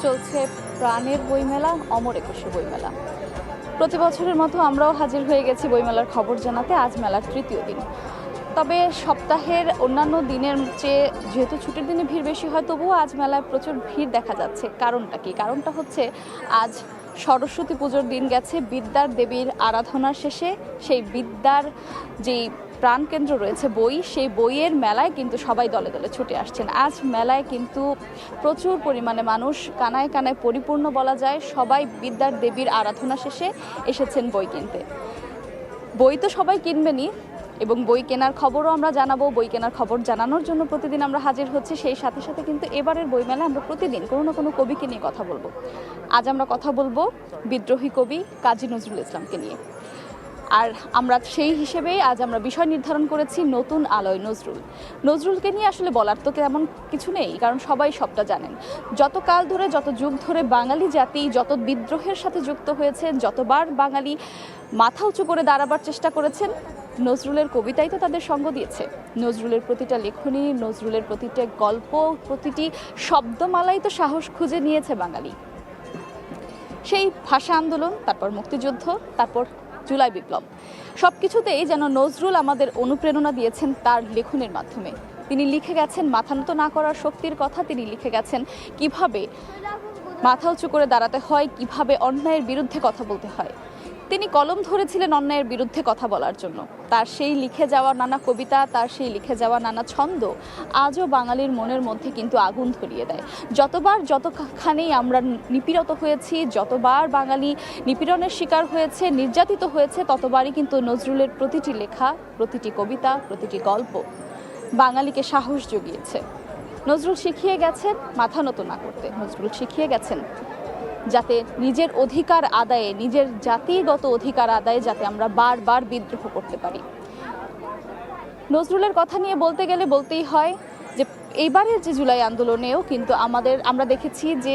চলছে প্রাণের বইমেলা অমর একুশে বইমেলা। প্রতি বছরের মতো আমরাও হাজির হয়ে গেছি বইমেলার খবর জানাতে। আজ মেলার তৃতীয় দিন। তবে সপ্তাহের অন্যান্য দিনের চেয়ে যেহেতু ছুটির দিনে ভিড় বেশি হয়, তবুও আজ মেলায় প্রচুর ভিড় দেখা যাচ্ছে। কারণটা কি? কারণটা হচ্ছে আজ সরস্বতী পুজোর দিন গেছে। বিদ্যার দেবীর আরাধনার শেষে সেই বিদ্যার যেই প্রাণকেন্দ্র রয়েছে বই, সেই বইয়ের মেলায় কিন্তু সবাই দলে দলে ছুটে আসছেন। আজ মেলায় কিন্তু প্রচুর পরিমাণে মানুষ, কানায় কানায় পরিপূর্ণ বলা যায়। সবাই বিদ্যার দেবীর আরাধনা শেষে এসেছেন বই কিনতে। বই তো সবাই কিনবেনই, এবং বই কেনার খবরও আমরা জানাবো। বই কেনার খবর জানানোর জন্য প্রতিদিন আমরা হাজির হচ্ছি। সেই সাথে সাথে কিন্তু এবারের বইমেলায় আমরা প্রতিদিন কোনো না কোনো কবিকে নিয়ে কথা বলবো। আজ আমরা কথা বলবো বিদ্রোহী কবি কাজী নজরুল ইসলামকে নিয়ে। আর আমরা সেই হিসেবেই আজ আমরা বিষয় নির্ধারণ করেছি নতুন আলোয় নজরুল। নজরুলকে নিয়ে আসলে বলার তো তেমন কিছু নেই, কারণ সবাই সবটা জানেন। যত কাল ধরে, যত যুগ ধরে বাঙালি জাতি যত বিদ্রোহের সাথে যুক্ত হয়েছেন, যতবার বাঙালি মাথা উঁচু করে দাঁড়াবার চেষ্টা করেছেন, নজরুলের কবিতাই তো তাদের সঙ্গ দিয়েছে। নজরুলের প্রতিটা লেখনী, নজরুলের প্রতিটা গল্প, প্রতিটি শব্দমালাই তো সাহস খুঁজে নিয়েছে বাঙালি। সেই ভাষা আন্দোলন, তারপর মুক্তিযুদ্ধ, তারপর জুলাই বিপ্লব, সব কিছুতেই যেন নজরুল আমাদের অনুপ্রেরণা দিয়েছেন তার লেখনের মাধ্যমে। তিনি লিখে গেছেন মাথা নত না করার শক্তির কথা। তিনি লিখে গেছেন কিভাবে মাথা উঁচু করে দাঁড়াতে হয়, কিভাবে অন্যায়ের বিরুদ্ধে কথা বলতে হয়। তিনি কলম ধরেছিলেন অন্যায়ের বিরুদ্ধে কথা বলার জন্য। তার সেই লিখে যাওয়া নানা কবিতা, তার সেই লিখে যাওয়া নানা ছন্দ আজও বাঙালির মনের মধ্যে কিন্তু আগুন ধরিয়ে দেয়। যতখানি আমরা নিপীড়িত হয়েছি, যতবার বাঙালি নিপীড়নের শিকার হয়েছে, নির্যাতিত হয়েছে, ততবারই কিন্তু নজরুলের প্রতিটি লেখা, প্রতিটি কবিতা, প্রতিটি গল্প বাঙালিকে সাহস জুগিয়েছে। নজরুল শিখিয়ে গেছেন মাথা নত না করতে। নজরুল শিখিয়ে গেছেন যাতে নিজের অধিকার আদায়ে, নিজের জাতিগত অধিকার আদায়ে যাতে আমরা বারবার বিদ্রোহ করতে পারি। নজরুলের কথা নিয়ে বলতে গেলে বলতেই হয় যে এইবারের যে জুলাই আন্দোলনেও কিন্তু আমরা দেখেছি যে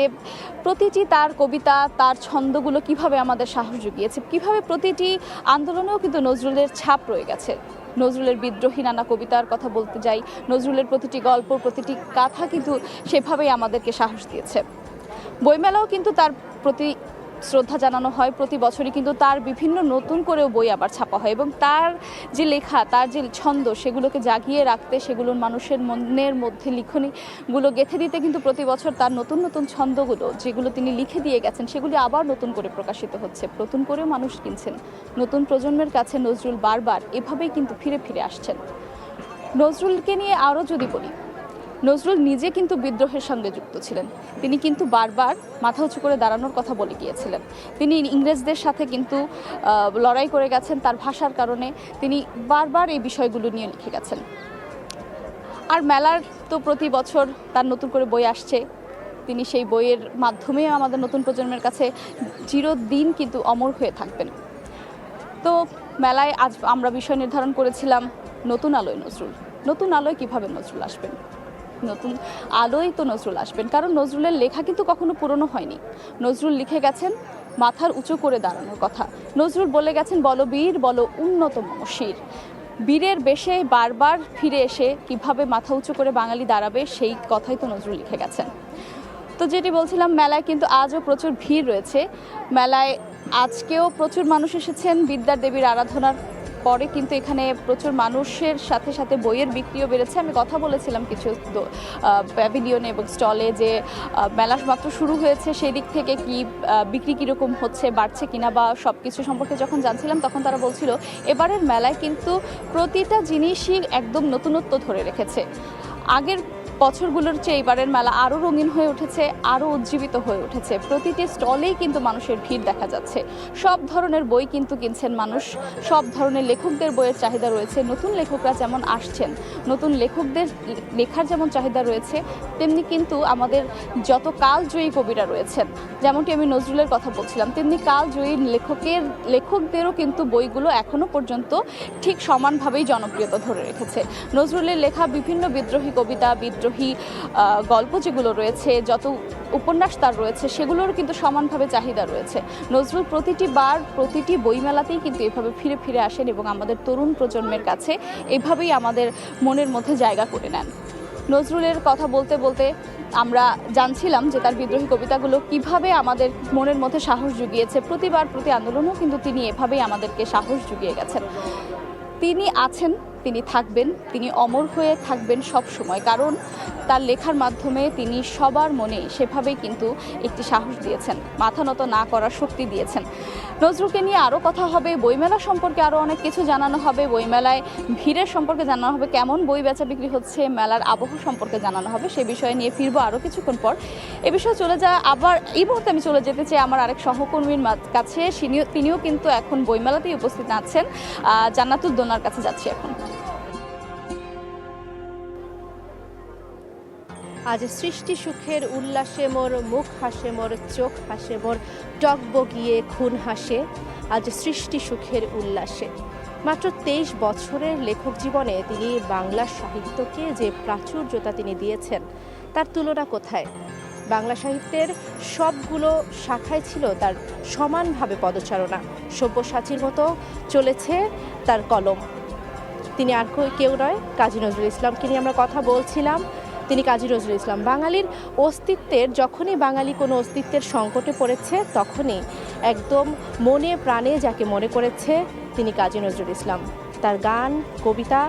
প্রতিটি তার কবিতা, তার ছন্দগুলো কিভাবে আমাদের সাহস জুগিয়েছে, কিভাবে প্রতিটি আন্দোলনেও কিন্তু নজরুলের ছাপ রয়ে গেছে। নজরুলের বিদ্রোহী নানা কবিতার কথা বলতে যাই, নজরুলের প্রতিটি গল্প, প্রতিটি কথা কিন্তু সেভাবেই আমাদেরকে সাহস দিয়েছে। বইমেলাও কিন্তু তার প্রতি শ্রদ্ধা জানানো হয়। প্রতি বছরই কিন্তু তার বিভিন্ন নতুন করেও বই আবার ছাপা হয়, এবং তার যে লেখা, তার যে ছন্দ, সেগুলোকে জাগিয়ে রাখতে, সেগুলোর মানুষের মনের মধ্যে লিখনীগুলো গেঁথে দিতে কিন্তু প্রতি বছর তার নতুন নতুন ছন্দগুলো, যেগুলো তিনি লিখে দিয়ে গেছেন, সেগুলি আবার নতুন করে প্রকাশিত হচ্ছে। নতুন করেও মানুষ কিনছেন। নতুন প্রজন্মের কাছে নজরুল বারবার এভাবেই কিন্তু ফিরে ফিরে আসছেন। নজরুলকে নিয়ে আরও যদি বলি, নজরুল নিজে কিন্তু বিদ্রোহের সঙ্গে যুক্ত ছিলেন। তিনি কিন্তু বারবার মাথা উঁচু করে দাঁড়ানোর কথা বলে গিয়েছিলেন। তিনি ইংরেজদের সাথে কিন্তু লড়াই করে গেছেন তার ভাষার কারণে। তিনি বারবার এই বিষয়গুলো নিয়ে লিখে গেছেন। আর মেলার তো প্রতি বছর তার নতুন করে বই আসছে। তিনি সেই বইয়ের মাধ্যমে আমাদের নতুন প্রজন্মের কাছে চিরদিন কিন্তু অমর হয়ে থাকবেন। তো মেলায় আজ আমরা বিষয় নির্ধারণ করেছিলাম নতুন আলোয় নজরুল। নতুন আলোয় কিভাবে নজরুল আসবেন? নতুন আলোয় তো নজরুল আসবেন, কারণ নজরুলের লেখা কিন্তু কখনো পুরনো হয়নি। নজরুল লিখে গেছেন মাথার উঁচু করে দাঁড়ানোর কথা। নজরুল বলে গেছেন বলো বীর, বলো উন্নত মনশীর। বীরের বেশে বারবার ফিরে এসে কিভাবে মাথা উঁচু করে বাঙালি দাঁড়াবে, সেই কথাই তো নজরুল লিখে গেছেন। তো যেটি বলছিলাম, মেলায় কিন্তু আজও প্রচুর ভিড় রয়েছে। মেলায় আজকেও প্রচুর মানুষ এসেছেন। বিদ্যার দেবীর আরাধনার পরে কিন্তু এখানে প্রচুর মানুষের সাথে সাথে বইয়ের বিক্রিও বেড়েছে। আমি কথা বলেছিলাম কিছু প্যাভিলিয়নে এবং স্টলে যে মেলা মাত্র শুরু হয়েছে, সেই দিক থেকে কি বিক্রি কীরকম হচ্ছে, বাড়ছে কিনা বা সব কিছু সম্পর্কে যখন জানছিলাম, তখন তারা বলছিল এবারের মেলায় কিন্তু প্রতিটা জিনিসই একদম নতুনত্ব ধরে রেখেছে। আগের বছরগুলোর চেয়ে এবারের মেলা আরও রঙিন হয়ে উঠেছে, আরও উজ্জীবিত হয়ে উঠেছে। প্রতিটি স্টলেই কিন্তু মানুষের ভিড় দেখা যাচ্ছে। সব ধরনের বই কিন্তু কিনছেন মানুষ। সব ধরনের লেখকদের বইয়ের চাহিদা রয়েছে। নতুন লেখকরা যেমন আসছেন, নতুন লেখকদের লেখার যেমন চাহিদা রয়েছে, তেমনি কিন্তু আমাদের যত কালজয়ী কবিরা রয়েছেন, যেমনটি আমি নজরুলের কথা বলছিলাম, তেমনি কালজয়ী লেখকদেরও কিন্তু বইগুলো এখনও পর্যন্ত ঠিক সমানভাবেই জনপ্রিয়তা ধরে রেখেছে। নজরুলের লেখা বিভিন্ন বিদ্রোহী কবিতা, বিদ্রোহী গল্প যেগুলো রয়েছে, যত উপন্যাস তার রয়েছে, সেগুলোর কিন্তু সমানভাবে চাহিদা রয়েছে। নজরুল প্রতিটি বইমেলাতেই কিন্তু এভাবে ফিরে ফিরে আসেন এবং আমাদের তরুণ প্রজন্মের কাছে এভাবেই আমাদের মনের মধ্যে জায়গা করে নেন। নজরুলের কথা বলতে বলতে আমরা জানছিলাম যে তার বিদ্রোহী কবিতাগুলো কিভাবে আমাদের মনের মধ্যে সাহস জুগিয়েছে। প্রতিবার প্রতি আন্দোলনেও কিন্তু তিনি এভাবেই আমাদেরকে সাহস জুগিয়ে গেছেন। তিনি আছেন, তিনি থাকবেন, তিনি অমর হয়ে থাকবেন সব সময়, কারণ তার লেখার মাধ্যমে তিনি সবার মনে সেভাবেই কিন্তু একটি সাহস দিয়েছেন, মাথা নত না করার শক্তি দিয়েছেন। নজরুলকে নিয়ে আরও কথা হবে, বইমেলা সম্পর্কে আরও অনেক কিছু জানানো হবে, বইমেলায় ভিড়ের সম্পর্কে জানানো হবে, কেমন বই বেচা বিক্রি হচ্ছে, মেলার আবহ সম্পর্কে জানানো হবে। সে বিষয়ে নিয়ে ফিরবো আরও কিছুক্ষণ পর। এ বিষয়ে চলে যা আবার এই মুহূর্তে আমি চলে যেতে চাই আমার আরেক সহকর্মীর কাছে। তিনিও কিন্তু এখন বইমেলাতেই উপস্থিত আছেন। জান্নাতুল দোনার কাছে যাচ্ছি এখন। আজ সৃষ্টি সুখের উল্লাসে মোর মুখ হাসে, মোর চোখ হাসে, মোর টকবগিয়ে খুন হাসে। আজ সৃষ্টি সুখের উল্লাসে। মাত্র 23 বছরের লেখক জীবনে তিনি বাংলা সাহিত্যকে যে প্রাচুর্যতা তিনি দিয়েছেন তার তুলনা কোথায়? বাংলা সাহিত্যের সবগুলো শাখায় ছিল তার সমানভাবে পদচারণা। সব্যসাচীর মতো চলেছে তার কলম। তিনি আর কেউ নয়, কাজী নজরুল ইসলামকে নিয়ে আমরা কথা বলছিলাম। তিনি কাজী নজরুল ইসলাম। বাঙালির অস্তিত্বের, যখনই বাঙালি কোনো অস্তিত্বের সংকটে পড়েছে তখনই একদম মনে প্রাণে যাকে মনে করেছে তিনি কাজী নজরুল ইসলাম। তার গান, কবিতা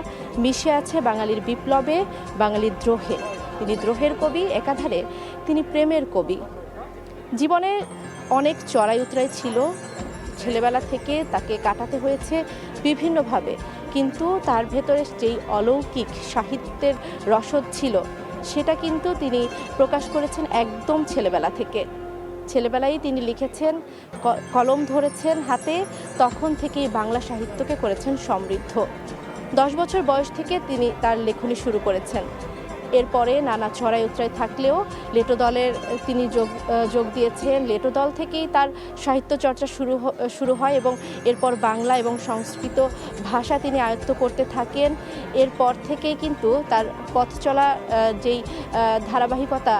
মিশে আছে বাঙালির বিপ্লবে, বাঙালির দ্রোহে। তিনি দ্রোহের কবি, একাধারে তিনি প্রেমের কবি। জীবনে অনেক চড়াই উতরাই ছিল, ছেলেবেলা থেকে তাকে কাটাতে হয়েছে বিভিন্নভাবে, কিন্তু তার ভেতরে যেই অলৌকিক সাহিত্যের রসদ ছিল সেটা কিন্তু তিনি প্রকাশ করেছেন একদম ছেলেবেলা থেকে। ছেলেবেলায় তিনি লিখেছেন, কলম ধরেছেন হাতে, তখন থেকেই বাংলা সাহিত্যকে করেছেন সমৃদ্ধ। 10 বছর বয়স থেকে তিনি তার লেখনী শুরু করেছেন। এরপরে নানা চড়াই উতরাই থাকলেও লেটো দলের তিনি যোগ দিয়েছেন। লেটো দল থেকেই তার সাহিত্য চর্চা শুরু হয় এবং এরপর বাংলা এবং সংস্কৃত ভাষা তিনি আয়ত্ত করতে থাকেন। এরপর থেকেই কিন্তু তার পথ চলা যেই ধারাবাহিকতা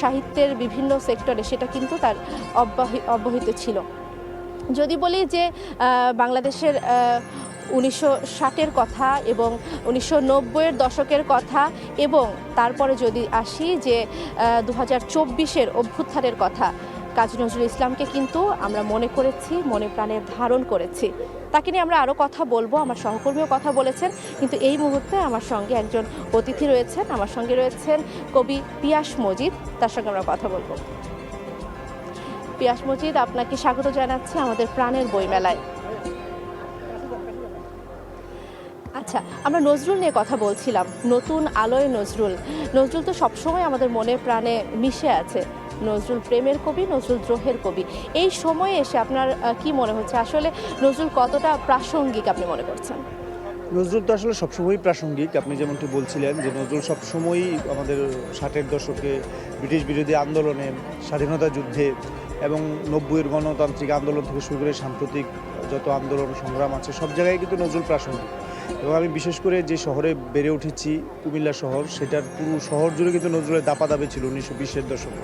সাহিত্যের বিভিন্ন সেক্টরে, সেটা কিন্তু তার অব্যাহত ছিল। যদি বলি যে বাংলাদেশের 1960-এর কথা এবং 1990-এর দশকের কথা, এবং তারপরে যদি আসি যে 2024-এর অভ্যুত্থানের কথা, কাজী নজরুল ইসলামকে কিন্তু আমরা মনে করেছি, মনে প্রাণে ধারণ করেছি। তাকে নিয়ে আমরা আরও কথা বলবো, আমার সহকর্মীও কথা বলেছেন, কিন্তু এই মুহূর্তে আমার সঙ্গে একজন অতিথি রয়েছেন। আমার সঙ্গে রয়েছেন কবি পিয়াস মজিদ, তার সঙ্গে আমরা কথা বলবো। পিয়াস মজিদ, আপনাকে স্বাগত জানাচ্ছি আমাদের প্রাণের বইমেলায়। আচ্ছা, আমরা নজরুল নিয়ে কথা বলছিলাম, নতুন আলোয় নজরুল। নজরুল তো সবসময় আমাদের মনে প্রাণে মিশে আছে। নজরুল প্রেমের কবি, নজরুল দ্রোহের কবি। এই সময়ে এসে আপনার কি মনে হচ্ছে, আসলে নজরুল কতটা প্রাসঙ্গিক আপনি মনে করছেন? নজরুল তো আসলে সবসময়ই প্রাসঙ্গিক। আপনি যেমনটি বলছিলেন যে নজরুল সবসময়ই আমাদের 60-এর দশকে ব্রিটিশ বিরোধী আন্দোলনে, স্বাধীনতা যুদ্ধে এবং 90-এর গণতান্ত্রিক আন্দোলন থেকে শুরু করে সাম্প্রতিক যত আন্দোলন সংগ্রাম আছে সব জায়গায় কিন্তু নজরুল প্রাসঙ্গিক। এবং আমি বিশেষ করে যে শহরে বেড়ে উঠেছি, কুমিল্লা শহর, সেটার পুরো শহর জুড়ে কিন্তু নজরুলের দাপাদাপি ছিল 1920-এর দশকে।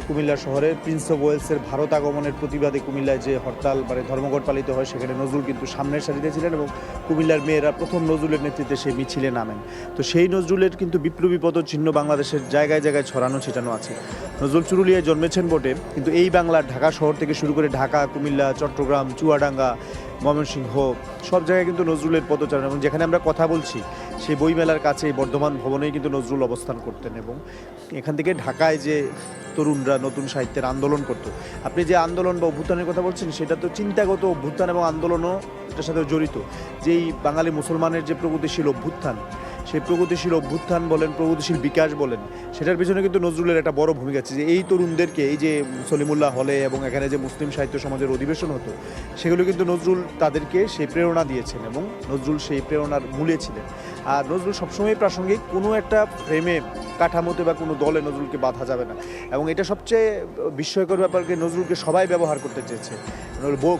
কুমিল্লা শহরে প্রিন্স অফ ওয়েলসের ভারত আগমনের প্রতিবাদে কুমিল্লায় যে হরতাল ধর্মঘট পালিত হয়, সেখানে নজরুল কিন্তু সামনের সারিতে ছিলেন এবং কুমিল্লার মেয়েরা প্রথম নজরুলের নেতৃত্বে সেই মিছিলে নামেন। তো সেই নজরুলের কিন্তু বিপ্লবী পদচিহ্ন বাংলাদেশের জায়গায় জায়গায় ছড়ানো ছিটানো আছে। নজরুল চুরুলিয়ায় জন্মেছেন বটে, কিন্তু এই বাংলার ঢাকা শহর থেকে শুরু করে ঢাকা, কুমিল্লা, চট্টগ্রাম, চুয়াডাঙ্গা, ময়মনসিংহ সব জায়গায় কিন্তু নজরুলের পদচারণ। এবং যেখানে আমরা কথা বলছি সেই বইমেলার কাছে বর্ধমান ভবনেই কিন্তু নজরুল অবস্থান করতেন। এবং এখান থেকে ঢাকায় যে তরুণরা নতুন সাহিত্যের আন্দোলন করতো, আপনি যে আন্দোলন বা অভ্যুত্থানের কথা বলছেন সেটা তো চিন্তাগত অভ্যুত্থান এবং আন্দোলনও এটার সাথে জড়িত। যেই বাঙালি মুসলমানের যে প্রগতিশীল অভ্যুত্থান, সেই প্রগতিশীল অভ্যুত্থান বলেন, প্রগতিশীল বিকাশ বলেন, সেটার পিছনে কিন্তু নজরুলের একটা বড় ভূমিকা আছে। যে এই তরুণদেরকে, এই যে সলিমুল্লাহ হলে এবং এখানে যে মুসলিম সাহিত্য সমাজের অধিবেশন হতো, সেগুলো কিন্তু নজরুল তাদেরকে সেই প্রেরণা দিয়েছেন এবং নজরুল সেই প্রেরণার মূলে ছিলেন। আর নজরুল সবসময় প্রাসঙ্গিক, কোনো একটা ফ্রেমে, কাঠামোতে বা কোনো দলে নজরুলকে বাঁধা যাবে না। এবং এটা সবচেয়ে বিস্ময়কর ব্যাপারকে নজরুলকে সবাই ব্যবহার করতে চেয়েছে,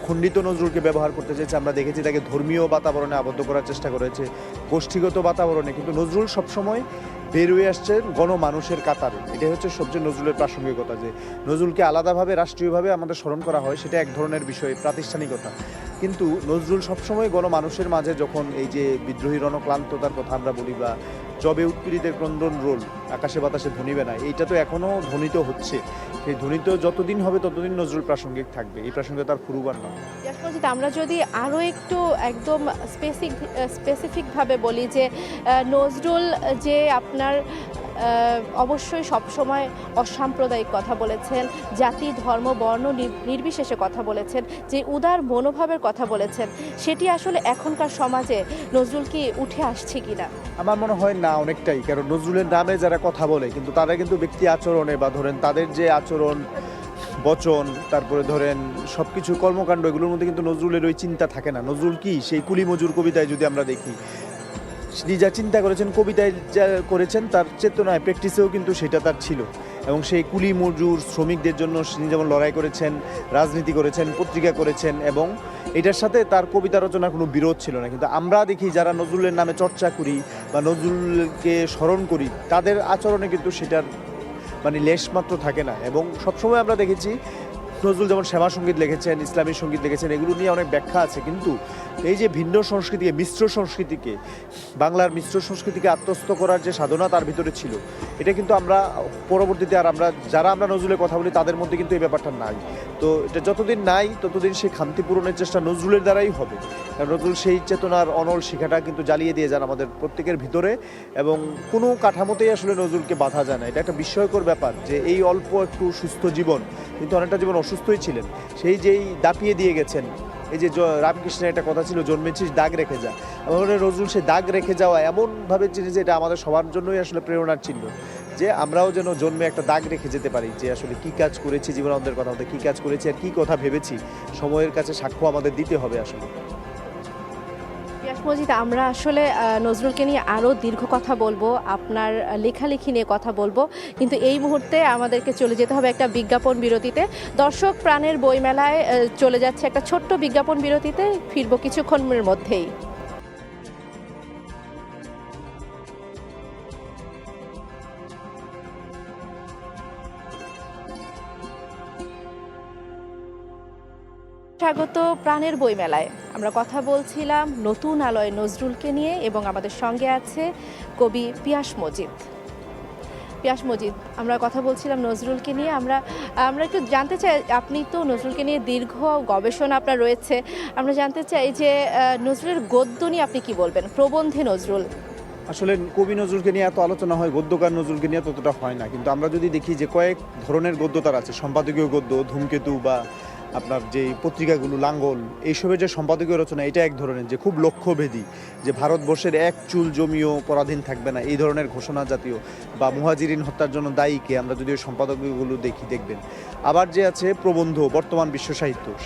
খণ্ডিত নজরুলকে ব্যবহার করতে চেয়েছে। আমরা দেখেছি তাকে ধর্মীয় বাতাবরণে আবদ্ধ করার চেষ্টা করেছে, গোষ্ঠীগত বাতাবরণে, কিন্তু নজরুল সবসময় বের হয়ে আসছেন গণমানুষের কাতারে। এটাই হচ্ছে সবচেয়ে নজরুলের প্রাসঙ্গিকতা, যে নজরুলকে আলাদাভাবে রাষ্ট্রীয়ভাবে আমাদের স্মরণ করা হয়, সেটা এক ধরনের বিষয়, প্রাতিষ্ঠানিকতা। কিন্তু নজরুল সবসময় গণমানুষের মাঝে, যখন এই যে বিদ্রোহী রণক্লান্ততার কথা আমরা বলি বা যবে উৎপীড়িতের ক্রন্দন রোল আকাশে বাতাসে ধ্বনিবে না, এইটা তো এখনও ধ্বনিত হচ্ছে। সেই ধ্বনিত যতদিন হবে ততদিন নজরুল প্রাসঙ্গিক থাকবে, এই প্রসঙ্গে তার ফুরুবার নয়। আমরা যদি আরও একটু একদম স্পেসিফিকভাবে বলি যে নজরুল যে আপনার অবশ্যই সবসময় অসাম্প্রদায়িক কথা বলেছেন, জাতি ধর্ম বর্ণ নির্বিশেষে কথা বলেছেন, যে উদার মনোভাবের কথা বলেছেন, সেটি আসলে এখনকার সমাজে নজরুল কি উঠে আসছে কিনা? আমার মনে হয় না, অনেকটাই। কারণ নজরুলের নামে যারা কথা বলে কিন্তু তারা কিন্তু ব্যক্তি আচরণে বা ধরেন তাদের যে আচরণ বচন, তারপরে ধরেন সব কিছু কর্মকাণ্ড, এগুলোর মধ্যে কিন্তু নজরুলের ওই চিন্তা থাকে না। নজরুল কি সেই কুলি মজুর কবিতায় যদি আমরা দেখি, তিনি যা চিন্তা করেছেন কবিতায় যা করেছেন তার চেতনায় প্র্যাকটিসেও কিন্তু সেটা তার ছিল। এবং সেই কুলি মজুর শ্রমিকদের জন্য তিনি যেমন লড়াই করেছেন, রাজনীতি করেছেন, পত্রিকা করেছেন, এবং এটার সাথে তার কবিতা রচনার কোনো বিরোধ ছিল না। কিন্তু আমরা দেখি যারা নজরুলের নামে চর্চা করি বা নজরুলকে স্মরণ করি, তাদের আচরণে কিন্তু সেটার মানে লেশমাত্র থাকে না। এবং সবসময় আমরা দেখেছি নজরুল যেমন শ্যামা সঙ্গীত লিখেছেন, ইসলামী সঙ্গীত লিখেছেন, এগুলো নিয়ে অনেক ব্যাখ্যা আছে। কিন্তু এই যে ভিন্ন সংস্কৃতিকে, মিশ্র সংস্কৃতিকে, বাংলার মিশ্র সংস্কৃতিকে আত্মস্থ করার যে সাধনা তার ভিতরে ছিল, এটা কিন্তু আমরা পরবর্তীতে আর আমরা নজরুলের কথা বলি তাদের মধ্যে কিন্তু এই ব্যাপারটা নাই। তো এটা যতদিন নাই ততদিন সেই খামতি পূরণের চেষ্টা নজরুলের দ্বারাই হবে। কারণ নজরুল সেই চেতনার অনল শিখাটা কিন্তু জ্বালিয়ে দিয়ে যান আমাদের প্রত্যেকের ভিতরে, এবং কোনো কাঠামোতেই আসলে নজরুলকে বাধা যায় না। এটা একটা বিস্ময়কর ব্যাপার যে এই অল্প একটু সুস্থ জীবন, কিন্তু অনেকটা জীবন অসুস্থই ছিলেন, সেই যেই দাপিয়ে দিয়ে গেছেন। এই যে রামকৃষ্ণের একটা কথা ছিল, জন্মেছিস দাগ রেখে যা। আমার মনে হয় নজরুল সে দাগ রেখে যাওয়া এমনভাবে চিনি যে এটা আমাদের সবার জন্যই আসলে প্রেরণার চিহ্ন, যে আমরাও যেন জন্মে একটা দাগ রেখে যেতে পারি, যে আসলে কি কাজ করেছি জীবনানন্দের কথা মতো, কি কাজ করেছি আর কি কথা ভেবেছি, সময়ের কাছে সাক্ষ্য আমাদের দিতে হবে আসলে। পিয়াস মজিদ, আমরা আসলে নজরুলকে নিয়ে আরও দীর্ঘ কথা বলবো, আপনার লেখালেখি নিয়ে কথা বলবো, কিন্তু এই মুহূর্তে আমাদেরকে চলে যেতে হবে একটা বিজ্ঞাপন বিরতিতে। দর্শক প্রাণের বইমেলায় চলে যাচ্ছে একটা ছোট্ট বিজ্ঞাপন বিরতিতে, ফিরবো কিছুক্ষণের মধ্যেই। স্বাগত প্রাণের বইমেলায়। আমরা কথা বলছিলাম নতুন আলোয় নজরুলকে নিয়ে, এবং আমাদের সঙ্গে আছে কবি পিয়াস মজিদ। পিয়াস মজিদ, আমরা কথা বলছিলাম নজরুলকে নিয়ে। আমরা একটু জানতে চাই, আপনি তো নজরুলকে নিয়ে দীর্ঘ গবেষণা আপনার রয়েছে, আমরা জানতে চাই যে নজরুলের গদ্য নিয়ে আপনি কি বলবেন, প্রবন্ধে নজরুল? আসলে কবি নজরুলকে নিয়ে এত আলোচনা হয়, গদ্যকার নজরুলকে নিয়ে ততটা হয় না। কিন্তু আমরা যদি দেখি যে কয়েক ধরনের গদ্য তার আছে, সম্পাদকীয় গদ্য, ধূমকেতু বা আপনার যে পত্রিকাগুলো লাঙ্গল, এইসবের যে সম্পাদকীয় রচনা, এটা এক ধরনের যে খুব লক্ষ্যভেদী, যে ভারতবর্ষের এক চুল জমিও পরাধীন থাকবে না, এই ধরনের ঘোষণা জাতীয়, বা মুহাজিরিন হত্যার জন্য দায়ীকে আমরা যদি ওই সম্পাদকীয়গুলো দেখবেন। আবার যে আছে প্রবন্ধ, বর্তমান বিশ্ব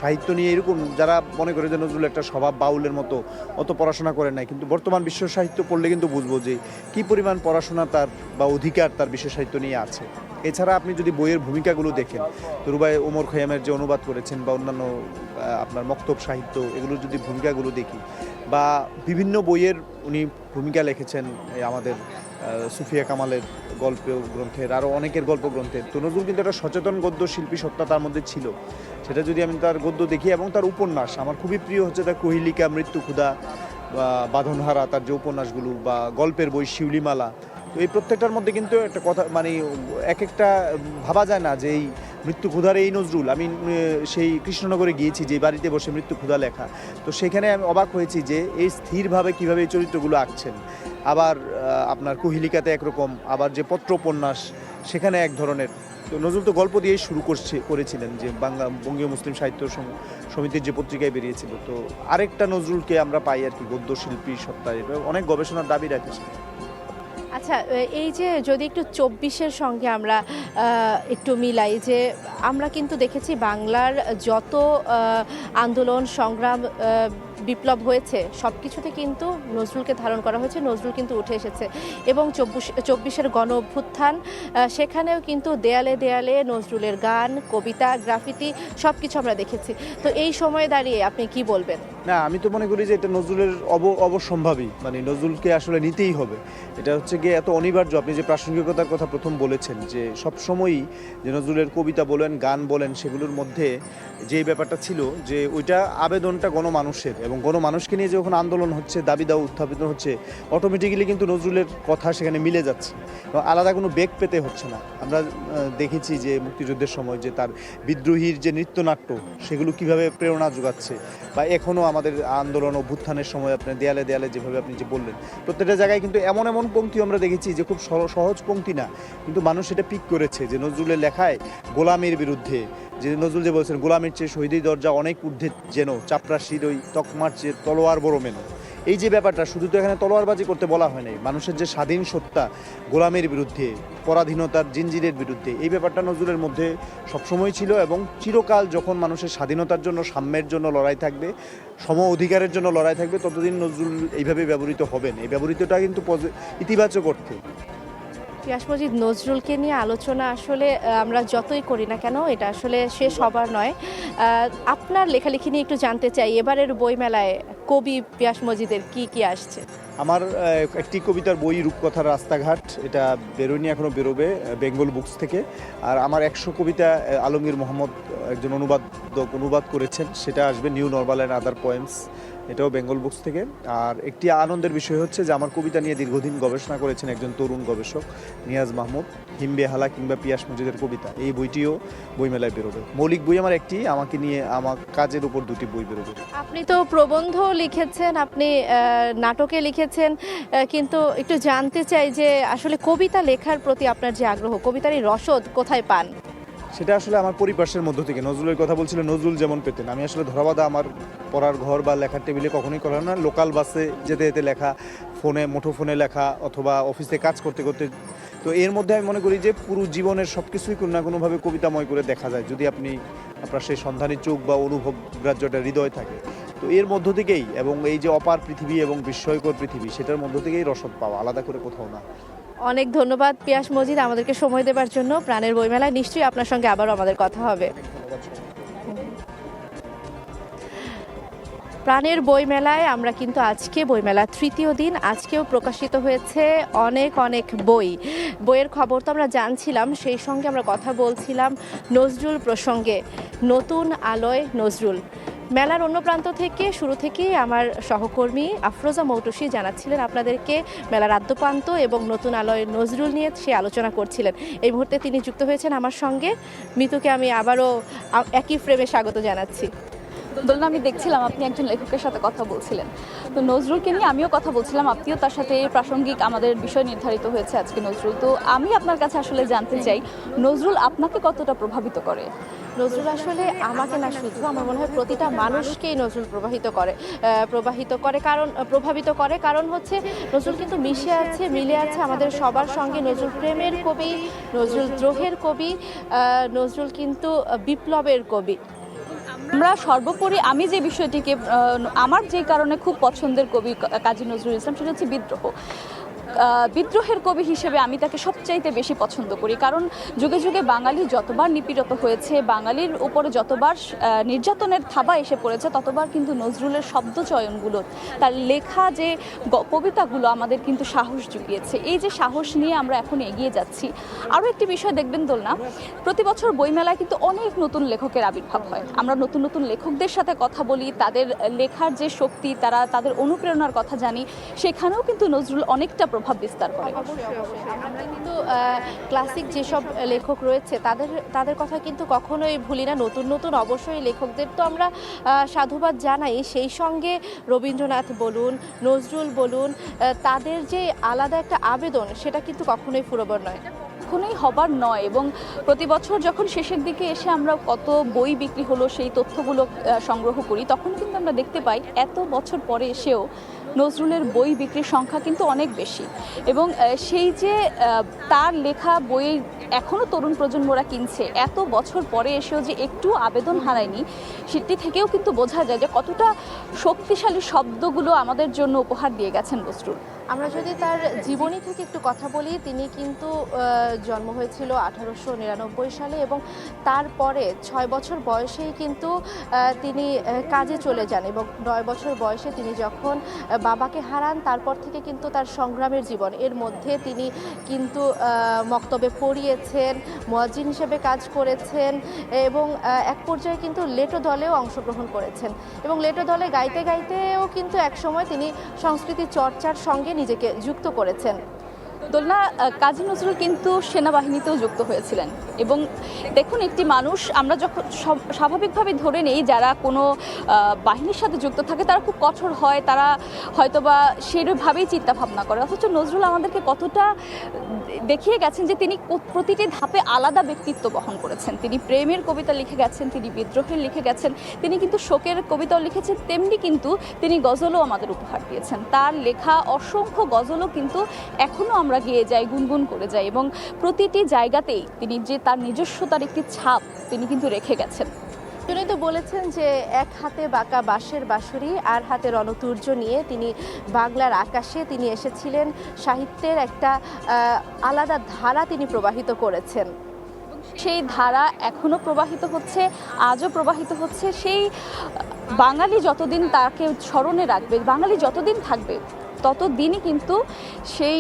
সাহিত্য নিয়ে এরকম যারা মনে করে যে নজরুল একটা স্বভাব বাউলের মতো অত পড়াশোনা করে নাই, কিন্তু বর্তমান বিশ্ব সাহিত্য পড়লে কিন্তু বুঝবো যে কী পরিমাণ পড়াশোনা তার বা অধিকার তার বিশ্ব সাহিত্য নিয়ে আছে। এছাড়া আপনি যদি বইয়ের ভূমিকাগুলো দেখেন, রুবাই ওমর খৈয়ামের যে অনুবাদ করেছেন বা অন্যান্য আপনার মক্তব সাহিত্য, এগুলোর যদি ভূমিকাগুলো দেখি, বা বিভিন্ন বইয়ের উনি ভূমিকা লিখেছেন আমাদের সুফিয়া কামালের গল্প গ্রন্থের, আরও অনেকের গল্প গ্রন্থের, তো নজরুল কিন্তু একটা সচেতন গদ্য শিল্পী সত্তা তার মধ্যে ছিল। সেটা যদি আমি তার গদ্য দেখি, এবং তার উপন্যাস আমার খুবই প্রিয় হচ্ছে তার কোহিলিকা, মৃত্যু ক্ষুধা বা বাঁধনহারা, তার যে উপন্যাসগুলো, বা গল্পের বই শিউলিমালা, তো এই প্রত্যেকটার মধ্যে কিন্তু একটা কথা, মানে এক একটা ভাবা যায় না যে এই মৃত্যু ক্ষুধার এই নজরুল। আমি সেই কৃষ্ণনগরে গিয়েছি, যে বাড়িতে বসে মৃত্যু ক্ষুধা লেখা, তো সেখানে আমি অবাক হয়েছি যে এই স্থিরভাবে কীভাবে এই চরিত্রগুলো আঁকছেন। আবার আপনার কোহিলিকাতে একরকম, আবার যে পত্র উপন্যাস সেখানে এক ধরনের। তো নজরুল তো গল্প দিয়েই শুরু করেছিলেন, যে বঙ্গীয় মুসলিম সাহিত্য সমিতির যে পত্রিকায় বেরিয়েছিল। তো আরেকটা নজরুলকে আমরা পাই আর কি, গদ্য শিল্পী সত্তা, এটা অনেক গবেষণার দাবি রাখেছে। আচ্ছা, এই যে যদি একটু 24-এর সঙ্গে আমরা একটু মিলাই, যে আমরা কিন্তু দেখেছি বাংলার যত আন্দোলন সংগ্রাম বিপ্লব হয়েছে সব কিছুতে কিন্তু নজরুলকে ধারণ করা হয়েছে, নজরুল কিন্তু উঠে এসেছে। এবং 24-এর গণ অভ্যুত্থান, সেখানেও কিন্তু দেয়ালে দেয়ালে নজরুলের গান, কবিতা, গ্রাফিতি সব কিছু আমরা দেখেছি। তো এই সময়ে দাঁড়িয়ে আপনি কি বলবেন? না, আমি তো মনে করি যে এটা নজরুলের অবশ্যম্ভাবী, মানে নজরুলকে আসলে নিতেই হবে। এটা হচ্ছে গিয়ে এত অনিবার্য। আপনি যে প্রাসঙ্গিকতার কথা প্রথম বলেছেন, যে সবসময়ই যে নজরুলের কবিতা বলেন, গান বলেন, সেগুলোর মধ্যে যে ব্যাপারটা ছিল যে ওইটা আবেদনটা গণমানুষের, এবং গণমানুষকে নিয়ে যখন আন্দোলন হচ্ছে, দাবি দাওয়া উত্থাপিত হচ্ছে, অটোমেটিক্যালি কিন্তু নজরুলের কথা সেখানে মিলে যাচ্ছে এবং আলাদা কোনো বেগ পেতে হচ্ছে না। আমরা দেখেছি যে মুক্তিযুদ্ধের সময় যে তার বিদ্রোহীর যে নৃত্যনাট্য, সেগুলো কিভাবে প্রেরণা যোগাচ্ছে, বা এখনও আমাদের আন্দোলন অভ্যুত্থানের সময় আপনি দেয়ালে দেয়ালে যেভাবে আপনি যে বললেন, প্রত্যেকটা জায়গায় কিন্তু এমন এমন পংক্তি আমরা দেখেছি যে খুব সহজ পংক্তি না, কিন্তু মানুষ এটা পিক করেছে যে নজরুলের লেখায় গোলামের বিরুদ্ধে, যে নজরুল যে বলছেন গোলামের চেয়ে শহীদের দরজা অনেক ঊর্ধ্বে যেন, চাপরাশির ওই তকমার চেয়ে তলোয়ার বড় মেনো। এই যে ব্যাপারটা, শুধু তো এখানে তলোয়ারবাজি করতে বলা হয় নাই, মানুষের যে স্বাধীন সত্তা, গোলামের বিরুদ্ধে, পরাধীনতার জিনজিরের বিরুদ্ধে, এই ব্যাপারটা নজরুলের মধ্যে সবসময় ছিল। এবং চিরকাল যখন মানুষের স্বাধীনতার জন্য, সাম্যের জন্য লড়াই থাকবে, সম অধিকারের জন্য লড়াই থাকবে, ততদিন নজরুল এইভাবে ব্যবহৃত হবেন। এই ব্যবহৃতটা কিন্তু ইতিবাচক অর্থে। পিয়াস মজিদ, নজরুলকে নিয়ে আলোচনা আসলে আমরা যতই করি না কেন এটা আসলে শেষ হবার নয়। আপনার লেখালেখি নিয়ে একটু জানতে চাই, এবারের বইমেলায় কবি পিয়াস মজিদের কি কি আসছে? আমার একটি কবিতার বই, রূপকথার রাস্তাঘাট, এটা বেরোয়নি, এখনও বেরোবে বেঙ্গল বুকস থেকে। আর আমার 100 কবিতা আলমগীর মোহাম্মদ একজন অনুবাদ করেছেন, সেটা আসবে new normal and other poems, এটাও বেঙ্গল বুকস থেকে। আর একটি আনন্দের বিষয় হচ্ছে যে আমার কবিতা নিয়ে দীর্ঘদিন গবেষণা করেছেন একজন তরুণ গবেষক, নিয়াজ মাহমুদ, হিমবেহালা কিংবা পিয়াস মজিদের কবিতা, এই বইটিও বইমেলায় বেরোবে। মৌলিক বই আমার একটি, আমাকে নিয়ে আমার কাজের উপর 2টি বই বেরোবে। আপনি তো প্রবন্ধ লিখেছেন, আপনি নাটকে লিখেছেন, কিন্তু একটু জানতে চাই যে আসলে কবিতা লেখার প্রতি আপনার যে আগ্রহ, কবিতার এই রসদ কোথায় পান? সেটা আসলে আমার পরিপার্শ্বের মধ্য থেকে। নজরুলের কথা বলছিল, নজরুল যেমন পেতেন, আমি আসলে ধরাবাধা আমার পড়ার ঘর বা লেখার টেবিলে কখনোই করা না। লোকাল বাসে যেতে যেতে লেখা, মুঠোফোনে লেখা, অথবা অফিসে কাজ করতে করতে। তো এর মধ্যে আমি মনে করি যে পুরো জীবনের সব কিছুই কোনো না কোনোভাবে কবিতাময় করে দেখা যায়, যদি আপনার সেই সন্ধানী চোখ বা অনুভব গ্রাহ্যটা হৃদয় থাকে। তো এর মধ্য থেকেই, এবং এই যে অপার পৃথিবী এবং বিস্ময়কর পৃথিবী, সেটার মধ্য থেকেই রসদ পাওয়া, আলাদা করে কোথাও না। অনেক ধন্যবাদ পিয়াস মজিদ আমাদেরকে সময় দেওয়ার জন্য। প্রাণের বইমেলায় নিশ্চয়ই আপনার সঙ্গে আবারও আমাদের কথা হবে। প্রাণের বইমেলায় আমরা কিন্তু আজকে বইমেলার 3য় দিন, আজকেও প্রকাশিত হয়েছে অনেক অনেক বইয়ের খবর তো আমরা জানছিলাম, সেই সঙ্গে আমরা কথা বলছিলাম নজরুল প্রসঙ্গে। নতুন আলোয় নজরুল মেলার অন্য প্রান্ত থেকে শুরু থেকেই আমার সহকর্মী আফরোজা মৌটুসী জানাচ্ছিলেন আপনাদেরকে মেলার আদ্যপ্রান্ত এবং নতুন আলোয় নজরুল নিয়ে সে আলোচনা করছিলেন। এই মুহূর্তে তিনি যুক্ত হয়েছেন আমার সঙ্গে। মিতুকে আমি আবারও একই ফ্রেমে স্বাগত জানাচ্ছি। দোলনা, আমি দেখছিলাম আপনি একজন লেখকের সাথে কথা বলছিলেন, তো নজরুলকে নিয়ে আমিও কথা বলছিলাম, আপনিও তার সাথে প্রাসঙ্গিক আমাদের বিষয় নির্ধারিত হয়েছে আজকে নজরুল। তো আমি আপনার কাছে আসলে জানতে চাই, নজরুল আপনাকে কতটা প্রভাবিত করে? নজরুল আসলে আমাকে না, শুধু আমার মনে হয় প্রতিটা মানুষকেই নজরুল প্রভাবিত করে, কারণ হচ্ছে নজরুল কিন্তু মিলে আছে আমাদের সবার সঙ্গে। নজরুল প্রেমের কবি, নজরুল দ্রোহের কবি, নজরুল কিন্তু বিপ্লবের কবি। আমরা সর্বোপরি আমি যে বিষয়টিকে আমার যে কারণে খুব পছন্দের কবি কাজী নজরুল ইসলাম, সেটা হচ্ছে বিদ্রোহের কবি হিসেবে আমি তাকে সবচাইতে বেশি পছন্দ করি। কারণ যুগে যুগে বাঙালি যতবার নিপীড়িত হয়েছে, বাঙালির উপরে যতবার নির্যাতনের থাবা এসে পড়েছে, ততবার কিন্তু নজরুলের শব্দচয়নগুলো, তার লেখা যে কবিতাগুলো আমাদের কিন্তু সাহস জুগিয়েছে। এই যে সাহস নিয়ে আমরা এখন এগিয়ে যাচ্ছি। আরও একটি বিষয় দেখবেন দোলনা, প্রতি বছর বইমেলায় কিন্তু অনেক নতুন লেখকের আবির্ভাব হয়। আমরা নতুন নতুন লেখকদের সাথে কথা বলি, তাদের লেখার যে শক্তি, তাদের অনুপ্রেরণার কথা জানি, সেখানেও কিন্তু নজরুল অনেকটা প্রভাব বিস্তার করে। আমরা কিন্তু ক্লাসিক যেসব লেখক রয়েছে তাদের কথা কিন্তু কখনোই ভুলি না। নতুন অবশ্যই লেখকদের তো আমরা সাধুবাদ জানাই, সেই সঙ্গে রবীন্দ্রনাথ বলুন, নজরুল বলুন, তাদের যে আলাদা একটা আবেদন, সেটা কিন্তু কখনোই ফুরোবার নয়, কখনোই হবার নয়। এবং প্রতি বছর যখন শেষের দিকে এসে আমরা কত বই বিক্রি হলো সেই তথ্যগুলো সংগ্রহ করি, তখন কিন্তু আমরা দেখতে পাই এত বছর পরে এসেও নজরুলের বই বিক্রির সংখ্যা কিন্তু অনেক বেশি। এবং সেই যে তার লেখা বইয়ের এখনও তরুণ প্রজন্মরা কিনছে, এত বছর পরে এসেও যে একটু আবেদন হারায়নি, সেটি থেকেও কিন্তু বোঝা যায় যে কতটা শক্তিশালী শব্দগুলো আমাদের জন্য উপহার দিয়ে গেছেন নজরুল। আমরা যদি তার জীবনী থেকে একটু কথা বলি, তিনি কিন্তু জন্ম হয়েছিল 1899 সালে এবং তারপরে 6 বছর বয়সেই কিন্তু তিনি কাজে চলে যান এবং 9 বছর বয়সে তিনি যখন বাবাকে হারান, তারপর থেকে কিন্তু তার সংগ্রামের জীবন। এর মধ্যে তিনি কিন্তু মক্তবে পড়িয়েছেন, মুয়াজ্জিন হিসেবে কাজ করেছেন এবং এক পর্যায়ে কিন্তু লেটো দলেও অংশগ্রহণ করেছেন এবং লেটো দলে গাইতে গাইতেও কিন্তু একসময় তিনি সংস্কৃতি চর্চার সঙ্গে নিজেকে যুক্ত করেছেন। দোলনা, কাজী নজরুল কিন্তু সেনাবাহিনীতেও যুক্ত হয়েছিলেন এবং দেখুন, একটি মানুষ আমরা যখন স্বাভাবিকভাবে ধরে নেই যারা কোনো বাহিনীর সাথে যুক্ত থাকে তারা খুব কঠোর হয়, তারা হয়তোবা সেইভাবেই চিন্তা ভাবনা করে, অথচ নজরুল আমাদেরকে কতটা দেখিয়ে গেছেন যে তিনি প্রতিটি ধাপে আলাদা ব্যক্তিত্ব বহন করেছেন। তিনি প্রেমের কবিতা লিখে গেছেন, তিনি বিদ্রোহের লিখে গেছেন, তিনি কিন্তু শোকের কবিতাও লিখেছেন, তেমনি কিন্তু তিনি গজলও আমাদের উপহার দিয়েছেন। তার লেখা অসংখ্য গজলও কিন্তু এখনও আমরা গেয়ে যাই, গুনগুন করে যাই এবং প্রতিটি জায়গাতেই তিনি যে তার নিজস্বতার একটি ছাপ তিনি কিন্তু রেখে গেছেন। তিনি তো বলেছেন যে এক হাতে বাঁকা বাঁশের বাঁশরি, আর হাতে রণতুর্য নিয়ে তিনি বাংলার আকাশে তিনি এসেছিলেন। সাহিত্যের একটা আলাদা ধারা তিনি প্রবাহিত করেছেন। সেই ধারা এখনো প্রবাহিত হচ্ছে, আজও প্রবাহিত হচ্ছে। সেই বাঙালি যতদিন তাকে স্মরণে রাখবে, বাঙালি যতদিন থাকবে ততদিনই কিন্তু সেই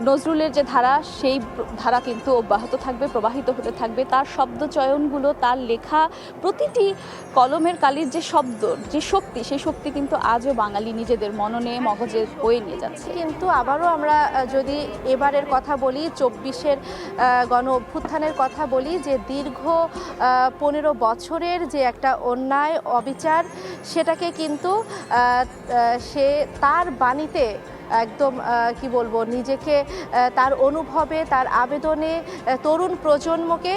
নজরুলের যে ধারা, সেই ধারা কিন্তু অব্যাহত থাকবে, প্রবাহিত হতে থাকবে। তার শব্দচয়নগুলো, তার লেখা প্রতিটি কলমের কালির যে শব্দ, যে শক্তি, সেই শক্তি কিন্তু আজও বাঙালি নিজেদের মননে মগজে বয়ে নিয়ে যাচ্ছে। কিন্তু আবারও আমরা যদি এবারের কথা বলি, 24-এর গণ অভ্যুত্থানের কথা বলি, যে দীর্ঘ 15 বছরের যে একটা অন্যায় অবিচার, সেটাকে কিন্তু সে তার বাণীতে একদম কি বলবো, নিজেকে তার অনুভবে, তার আবেদনে তরুণ প্রজন্মকে,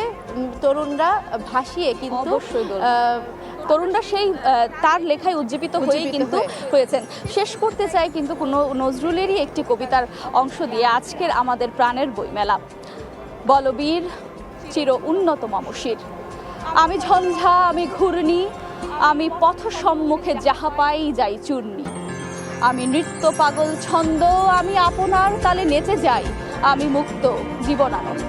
তরুণরা ভাসিয়ে কিন্তু তরুণরা সেই তার লেখায় উজ্জীবিত হয়েই কিন্তু হয়েছেন। শেষ করতে চাই কিন্তু কোনো নজরুলেরই একটি কবিতার অংশ দিয়ে আজকের আমাদের প্রাণের বইমেলা। বলবীর চির উন্নত মমশির, আমি ঝঞ্ঝা, আমি ঘূর্ণি, আমি পথ সম্মুখে যাহা পাই যাই চূর্ণি, আমি নৃত্য পাগল ছন্দ, আমি আপনার তালে নেচে যাই, আমি মুক্ত জীবনানন্দ।